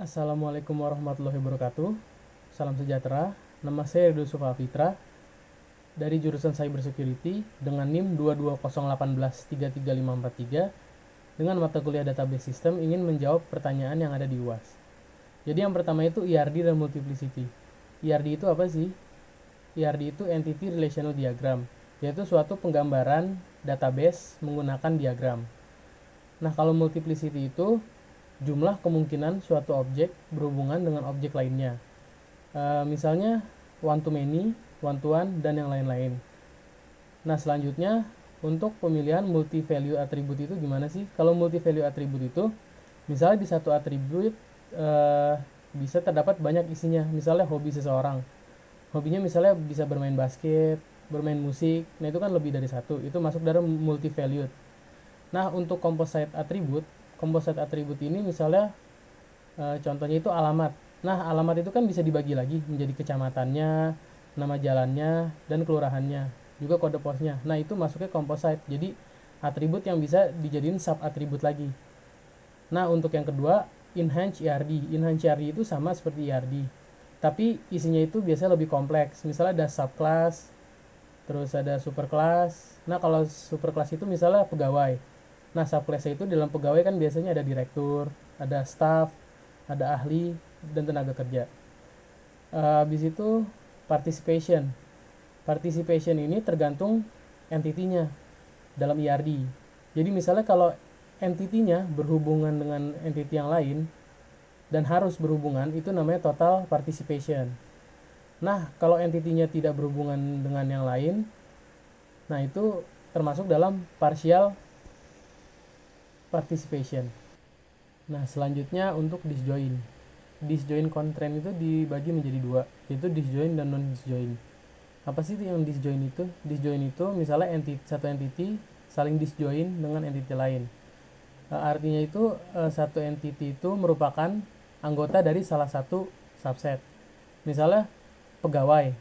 Assalamualaikum warahmatullahi wabarakatuh. Salam sejahtera. Nama saya Ridho Sufafitra dari jurusan Cybersecurity dengan NIM 22018133543 dengan mata kuliah Database System ingin menjawab pertanyaan yang ada di UAS. Jadi yang pertama itu ERD dan Multiplicity. ERD itu apa sih? ERD itu Entity Relational Diagram, yaitu suatu penggambaran database menggunakan diagram. Nah, kalau multiplicity itu jumlah kemungkinan suatu objek berhubungan dengan objek lainnya. Misalnya one to many, one to one, dan yang lain-lain. Nah, selanjutnya untuk pemilihan multi value attribute itu gimana sih? Kalau multi value attribute itu, misalnya di satu atribut bisa terdapat banyak isinya. Misalnya hobi seseorang. Hobinya misalnya bisa bermain basket, bermain musik. Nah, itu kan lebih dari satu. Itu masuk dalam multi value. Nah, untuk composite attribute ini misalnya contohnya itu alamat. Nah, alamat itu kan bisa dibagi lagi menjadi kecamatannya, nama jalannya, dan kelurahannya, juga kode posnya. Nah, itu masuknya composite. Jadi, atribut yang bisa dijadiin sub atribut lagi. Nah, untuk yang kedua, enhanced ERD. Enhanced ERD itu sama seperti ERD, tapi isinya itu biasanya lebih kompleks. Misalnya ada subclass, terus ada superclass. Nah, kalau superclass itu misalnya pegawai. Nah, subclass-nya itu dalam pegawai kan biasanya ada direktur, ada staff, ada ahli, dan tenaga kerja. Habis itu participation. Participation ini tergantung entity-nya dalam ERD. Jadi misalnya kalau entity-nya berhubungan dengan entity yang lain dan harus berhubungan, itu namanya total participation. Nah, kalau entity-nya tidak berhubungan dengan yang lain, nah itu termasuk dalam partial participation. Nah, selanjutnya untuk disjoin. Disjoin constraint itu dibagi menjadi dua, yaitu disjoin dan non disjoin. Apa sih yang disjoin itu? Disjoin itu misalnya satu entity saling disjoin dengan entity lain. Artinya itu satu entity itu merupakan anggota dari salah satu subset. Misalnya pegawai.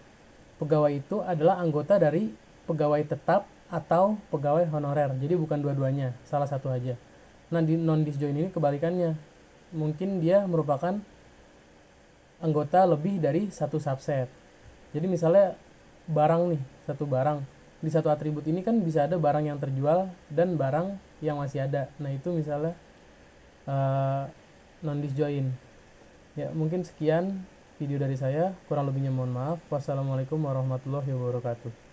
Pegawai itu adalah anggota dari pegawai tetap atau pegawai honorer. Jadi bukan dua-duanya, salah satu aja. Nah, di non disjoin ini kebalikannya. Mungkin dia merupakan anggota lebih dari satu subset. Jadi misalnya barang nih, satu barang. Di satu atribut ini kan bisa ada barang yang terjual dan barang yang masih ada. Nah, itu misalnya non disjoin. Ya, mungkin sekian video dari saya. Kurang lebihnya mohon maaf. Wassalamualaikum warahmatullahi wabarakatuh.